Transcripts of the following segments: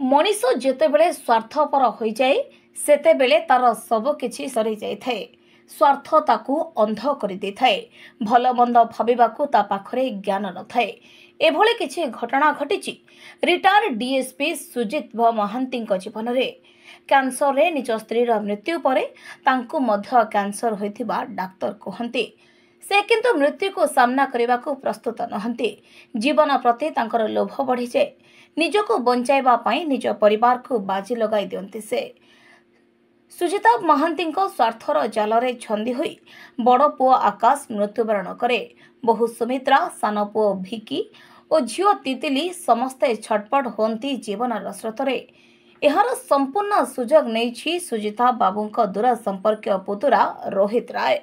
मनीष जितेबले स्वार्थपर हो जाए सेतेबेले तार सबकिछि सरी जाए। स्वार्थ ताकू अंध कर दे थाए। भल मंद भाविबाकू ता पाखरे ज्ञान न थाए। एभली किछि घटना घटिछि रिटायर डीएसपी सुजित महांती जीवन में। कैंसर रे निज स्त्री मृत्यु पर तांकू मध्य कैंसर होइथिबा डाक्टर कहते। से किंतु मृत्यु को सामना करने को प्रस्तुत नहंती। जीवन प्रति तांकर लोभ बढ़ी जाए। निजको बंचाइबा पई निज परिवार को बाजी लगाई दियंती से। सुजिता महांती स्वार्थर जालरे छंदी हुई बड़ पुओ आकाश मृत्युवरण करे। बहु सुमित्रा सान पुओ भिकी और झियो तितिली समस्ते छटपट होती जीवन स्रोतरे। एहार संपूर्ण सुजोग नहीं सुजिता बाबूंक दूर संपर्क पुतुरा रोहित राय।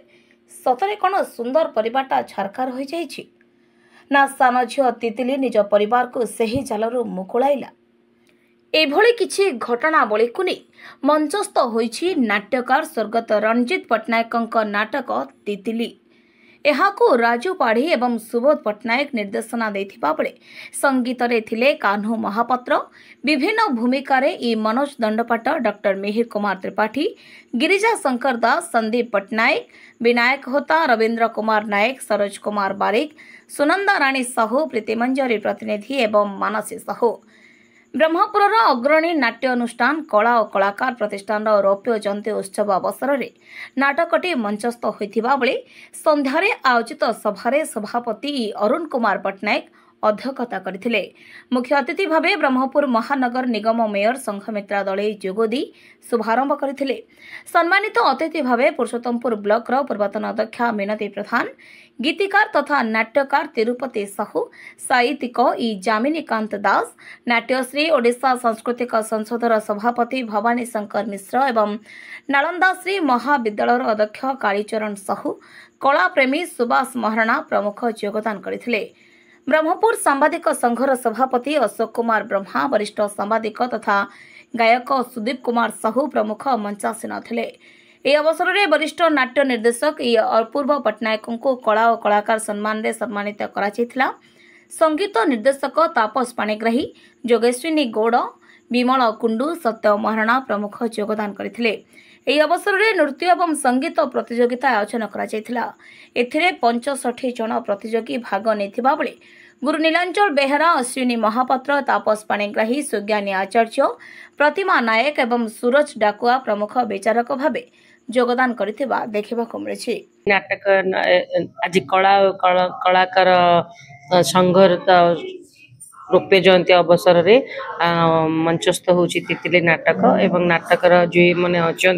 सतरे कौन सुंदर परिवारटा छारखार हो जाइछि ना सान झियो तितिली निज परिवार को सही जालरू मुकुलाइला। एभली किछि घटनावली को नहीं मंचस्थ होइछि नाट्यकार स्वर्गत रणजित पट्टनायक नाटक तितिली। एहाकू राजू पाढ़ी एवं सुबोध पट्टनायक निर्देशना देथिबा बेले संगीत रे थिले कान्हू महापात्र। विभिन्न भूमिकार ई मनोज दंडपाट, डॉक्टर मिहिर कुमार त्रिपाठी, गिरिजा शंकर दास, संदीप पट्टनायक, विनायक होता, रविंद्र कुमार नायक, सरोज कुमार बारिक, सुनंदा राणी साहू, प्रीतिमंजरी प्रतिनिधि एवं मानसी साहू। ब्रह्मपुर अग्रणी नाट्य अनुष्ठान कला और कलाकार प्रतिष्ठान रौप्य जयंती उत्सव अवसर में नाटकटी मंचस्थ होइथिबा बेले संध्यारे आयोजित सभारे सभापति अरुण कुमार पट्टनायक अध्यक्षता करथिले। मुख्य अतिथि भावे ब्रह्मपुर महानगर निगम मेयर संघमित्रा दले जोगदी शुभारंभ करथिले। सम्मानित अतिथि भावे पुरुषोत्तमपुर ब्लॉक पूर्वतन अध्यक्षा मिनती प्रधान, गीतिकार तथा नाट्यकार तिरुपति साहू, साहित्यिक ई जामिनीकांत दास, नाट्यश्री ओडिशा सांस्कृतिक संसदर सभापति भवानी शंकर मिश्र एवं नालंदा श्री महाविद्यालयर अध्यक्ष कालीचरण साहू, कलाप्रेमी सुभाष महाराणा प्रमुख योगदान करथिले। ब्रह्मपुर सांबादिक संघर सभापति अशोक कुमार ब्रह्मा, वरिष्ठ सांबादिक तथा गायक सुदीप कुमार साहू प्रमुख मंचासीन थे। यह अवसर में वरिष्ठ नाट्य निर्देशक अपूर्व पट्टनायक को कला और कलाकार सम्मान में सम्मानित करा। संगीत निर्देशक तापस पाणिग्राही, जोगेश्विनी गौड़, विमल कुंडू, सत्य महाराणा प्रमुख योगदान करथिले। ଏହି ଅବସରରେ ନୃତ୍ୟ ଏବଂ ସଙ୍ଗୀତ ପ୍ରତିଯୋଗିତା ଆୟୋଜନ କରାଯାଇଥିଲା। ଏଥିରେ 65 ଜଣ ପ୍ରତିଯୋଗୀ ଭାଗ ନେଇଥିବା ବେଳେ ଗୁରୁ ନୀଳାଞ୍ଚଳ ବେହେରା, ଅଶ୍ୱିନୀ ମହାପାତ୍ର, ତାପସ ପାଣିଗ୍ରାହୀ, ସୁଜ୍ଞାନୀ ଆଚାର୍ଯ୍ୟ, ପ୍ରତିମା ନାୟକ ଏବଂ ସୁରଜ ଡାକୁଆ ପ୍ରମୁଖ ବିଚାରକ ଭାବେ ଯୋଗଦାନ କରିଥିବା ଦେଖିବାକୁ ମିଳିଛି। ନାଟକ ଆଜି କଳା କଳାକାର ସଂଘର रौप्य जयंती अवसर में मंचस्थ होची तितिली नाटक एवं नाटकर जो मैंने अच्छा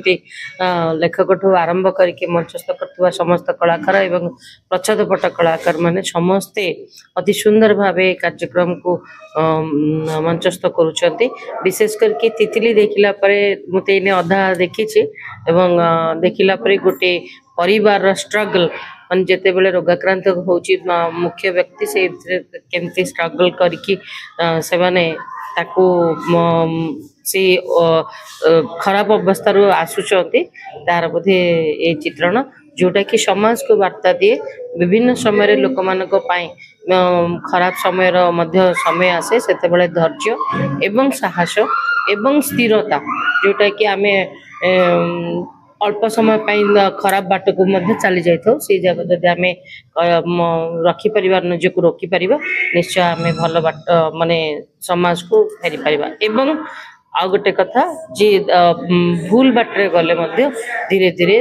लेखक ठू आरंभ करके मंचस्थ कर समस्त कलाकार एवं प्रच्छदपट कलाकार माने समस्ते अति सुंदर भाव कार्यक्रम को मंचस्थ करुँच। विशेष करके तितिली देखला मुझे अधा देखी एवं देखला गोटे परिवार स्ट्रगल मान जिते बड़े रोगाक्रांत होची मुख्य व्यक्ति से केमती स्ट्रगल करके से माने ताकू से खराब अवस्था आसुचंती तार बोधे ये चित्रण जोटा कि समाज को वार्ता दिए। विभिन्न समय लोक मानक पाई खराब समय समय आसे सेते बड़े धैर्य एवं साहस एवं स्थिरता जोटा कि आमे अल्प समय खराब बाट को चली जाइए से जब आम रखिपर निज को रोकीपर निश्चय आम भल बाट माने समाज को फेरी पार। एवं आ गोटे कथा जी भूल बाटे गले धीरे धीरे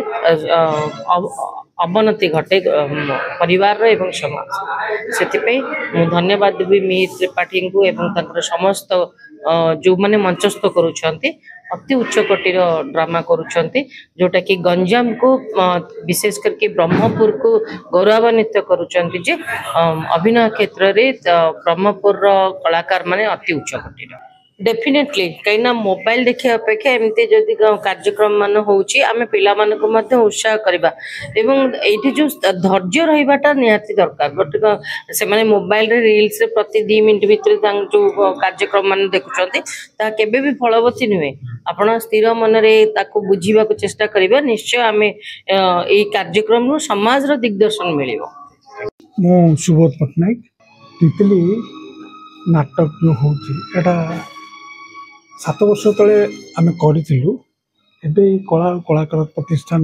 अवनति घटे परिवार एवं समाज से धन्यवाद देवी मिहिर त्रिपाठी को एवं समस्त जो माने मंचस्थ करुछंती अति उच्च कोटीर ड्रामा करुछंती जोटा कि गंजाम को विशेष करके ब्रह्मपुर को गौरवान्वित करुछंती जे अभिनय क्षेत्र रे ब्रह्मपुर कलाकार माने अति उच्च कोटीर। डेफिनेटली कहीं मोबाइल देखा अपेक्षा एमती जदि कार्यक्रम मान होउची आमे पिला मान को मध्य उत्साह करबा एवं एठी जो धैर्य रहिबाटा निहाती दरकार। गोटे से माने मोबाइल रे रील्स रे प्रति 2 मिनिट भितर जो कार्यक्रम मान देखुचंती ता केबे भी फलवती नुहे। आपण स्थिर मन रे ताको बुझीबा को चेष्टा करिबा निश्चय आमे ए कार्यक्रम नु समाज रो दिग्दर्शन मिलिबो। मो सुबोध पट्टनायक तितली नाटक जो होची एटा 7 ବର୍ଷ ତଳେ ଆମେ କରିଥିଲୁ। ଏବେ ଏଇ କଳା ଓ କଳାକାର ପ୍ରତିଷ୍ଠାନ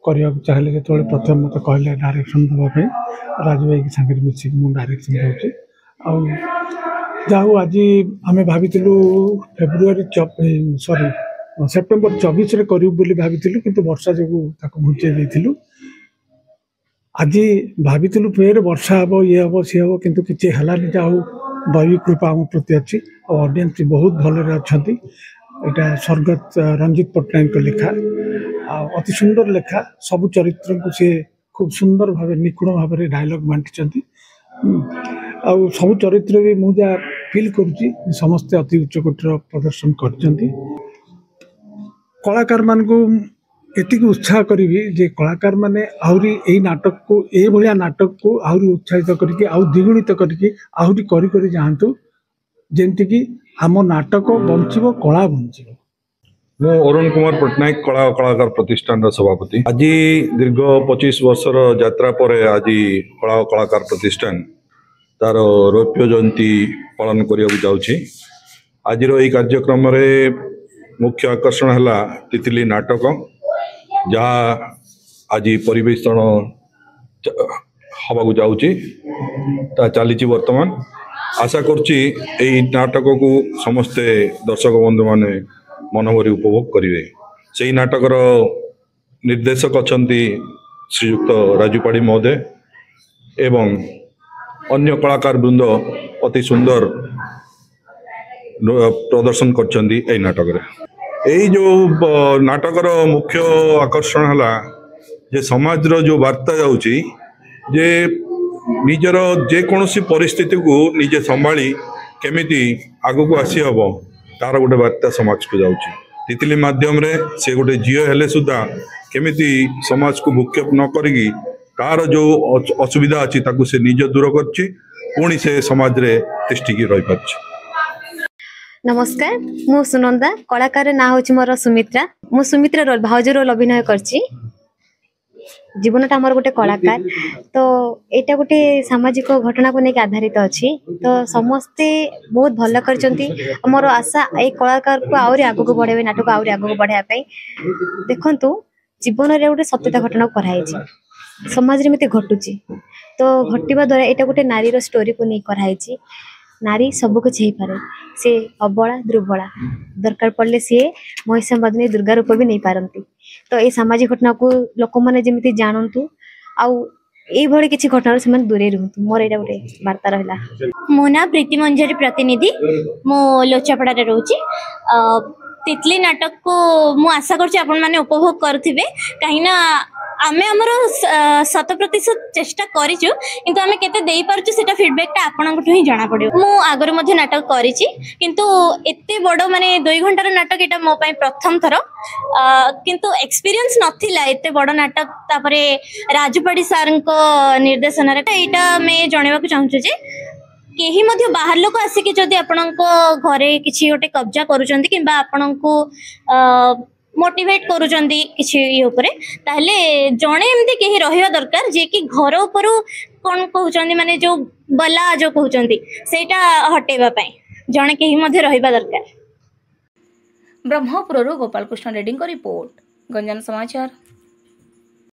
କରିବାକୁ ଚାହିଁଲେ ଯେତେବେଳେ ପ୍ରଥମେ ମୋତେ କହିଲେ ଡାଇରେକ୍ସନ୍ ଦେବା ପାଇଁ, ରାଜୁ ଭାଇକି ସାଙ୍ଗରେ ମିଶିକି ମୁଁ ଡାଇରେକ୍ସନ୍ ଦେଉଛି। ଆଉ ଯାହା ହଉ ଆଜି ଆମେ ଭାବିଥିଲୁ ସେପ୍ଟେମ୍ବର 24ରେ କରିବୁ ବୋଲି ଭାବିଥିଲୁ, କିନ୍ତୁ ବର୍ଷା ଯୋଗୁଁ ତାକୁ ଘୁଞ୍ଚେଇ ଦେଇଥିଲୁ। ଆଜି ଭାବିଥିଲୁ ଫେର ବର୍ଷା ହେବ, ଇଏ ହେବ, ସିଏ ହେବ, କିନ୍ତୁ କିଛି ହେଲାନି। ଯାହା ହଉ ଦୈବିକ କୃପା ଆମ ପ୍ରତି ଅଛି ଆଉ ଅଡ଼ିଏନ୍ସ ବହୁତ ଭଲରେ ଅଛନ୍ତି। ଏଇଟା ସ୍ୱର୍ଗତ ରଞ୍ଜିତ ପଟ୍ଟନାୟକଙ୍କ ଲେଖା, ଆଉ ଅତି ସୁନ୍ଦର ଲେଖା। ସବୁ ଚରିତ୍ରଙ୍କୁ ସେ ଖୁବ୍ ସୁନ୍ଦର ଭାବେ ନିଖୁଣ ଭାବରେ ଡାଇଲଗ୍ ବାଣ୍ଟିଛନ୍ତି। ଆଉ ସବୁ ଚରିତ୍ର ବି ମୁଁ ଯାହା ଫିଲ୍ କରୁଛି ସମସ୍ତେ ଅତି ଉଚ୍ଚ କୋଟିର ପ୍ରଦର୍ଶନ କରିଛନ୍ତି। କଳାକାରମାନଙ୍କୁ ଏତିକି ଉତ୍ସାହ କରିବି ଯେ କଳାକାରମାନେ ଆହୁରି ଏଇ ନାଟକକୁ, ଏଇଭଳିଆ ନାଟକକୁ ଆହୁରି ଉତ୍ସାହିତ କରିକି ଆଉ ଦ୍ୱିଗୁଣିତ କରିକି ଆହୁରି କରି କରି ଯାଆନ୍ତୁ, ଯେମିତିକି ଆମ ନାଟକ ବଞ୍ଚିବ, କଳା ବଞ୍ଚିବ। ମୁଁ ଅରୁଣ କୁମାର ପଟ୍ଟନାୟକ, କଳା ଓ କଳାକାର ପ୍ରତିଷ୍ଠାନର ସଭାପତି। ଆଜି ଦୀର୍ଘ 25 ବର୍ଷର ଯାତ୍ରା ପରେ ଆଜି କଳା ଓ କଳାକାର ପ୍ରତିଷ୍ଠାନ ତାର ରୌପ୍ୟ ଜୟନ୍ତୀ ପାଳନ କରିବାକୁ ଯାଉଛି। ଆଜିର ଏହି କାର୍ଯ୍ୟକ୍ରମରେ ମୁଖ୍ୟ ଆକର୍ଷଣ ହେଲା ତିତିଲି ନାଟକ, ଯାହା ଆଜି ପରିବେଷଣ ହେବାକୁ ଯାଉଛି। ତା ଚାଲିଛି ବର୍ତ୍ତମାନ। ଆଶା କରୁଛି ଏହି ନାଟକକୁ ସମସ୍ତେ ଦର୍ଶକ ବନ୍ଧୁମାନେ ମନଭରି ଉପଭୋଗ କରିବେ। ସେହି ନାଟକର ନିର୍ଦ୍ଦେଶକ ଅଛନ୍ତି ଶ୍ରୀଯୁକ୍ତ ରାଜୁ ପାଢ଼ୀ ମହୋଦୟ ଏବଂ ଅନ୍ୟ କଳାକାର ବୃନ୍ଦ ଅତି ସୁନ୍ଦର ପ୍ରଦର୍ଶନ କରିଛନ୍ତି ଏହି ନାଟକରେ। ଏଇ ଯେଉଁ ନାଟକର ମୁଖ୍ୟ ଆକର୍ଷଣ ହେଲା ଯେ ସମାଜର ଯେଉଁ ବାର୍ତ୍ତା ଯାଉଛି ଯେ ନିଜର ଯେକୌଣସି ପରିସ୍ଥିତିକୁ ନିଜେ ସମ୍ଭାଳି କେମିତି ଆଗକୁ ଆସିହେବ, ତାର ଗୋଟେ ବାର୍ତ୍ତା ସମାଜକୁ ଯାଉଛି। ତିତିଲି ମାଧ୍ୟମରେ ସେ ଗୋଟେ ଝିଅ ହେଲେ ସୁଦ୍ଧା କେମିତି ସମାଜକୁ ଭୂକ୍ଷେପ ନ କରିକି ତାର ଯେଉଁ ଅସୁବିଧା ଅଛି ତାକୁ ସେ ନିଜ ଦୂର କରିଛି, ପୁଣି ସେ ସମାଜରେ ତିଷ୍ଠିକି ରହିପାରୁଛି। नमस्कार, मु सुनंदा। कलाकार ना हूँ मोर सुमित्रा। मु सुमित्रा रोल भाउज रोल अभिनय करची। जीवनटा आमर गोटे कलाकार, तो यहाँ गोटे सामाजिक घटना को लेकिन आधारित अच्छी। तो समस्ते बहुत भल कर मोर आशा ये कलाकार को आहरी आगक बढ़े, नाटक आहरी आगक बढ़ाई। देखु जीवन में गोटे सत्यता घटना कराई, समाज में घटुची, तो घटवा द्वारा यहाँ गोटे नारी स्टोरी को नहीं कराई। नारी सब कुछ हो पारे, सी अबला दुर्बला, दरकार पड़े सी महिषामर्दिनी दुर्गा रूप भी नहीं पारती। तो ये सामाजिक घटना को लोक मैंने जमी जानतु, आई किसी घटना से दूरे रुहतु। मोर यहाँ गोटे वार्ता रहा। मो ना प्रीति मंजरी प्रतिनिधि, मो लोचापड़ा रोचे। तितली नाटक को मु आशा करछि आपण माने उपभोग करथिबे, काहिना आमे हमर 100% चेष्टा करिछु, किंतु आमे केते देई परछु सेटा फीडबैकटा आपनकठो ही जाना पड़ियो। मु आगर मध्ये नाटक करिछि, किंतु एते बडो माने 2 घंटार नाटक एटा मो पई प्रथम थरो, किंतु एक्सपीरियंस नथिला एते बडो नाटक। तापरे राजूपाड़ी सारको निर्देशन रे एटा मे जणेबा को चाहछु जे केही मध्ये बाहर लोक आसिके जदि आपणको घरे किछि गोटे कब्जा करूचंती किंबा आपणको मोटिवेट करूचंती किछि इ ऊपरे, ताहले जणे एमती केही रहिबा दरकार जे कि घर ऊपर कोन कहउचंती माने जो बला जो कहउचंती सेटा हटेबा पई जणे केही मध्ये रहिबा दरकार। ब्रह्मपुरରୁ ଗୋପାଳ କୃଷ୍ଣ ରେଡ୍ଡୀଙ୍କ रिपोर्ट, गंजान समाचार।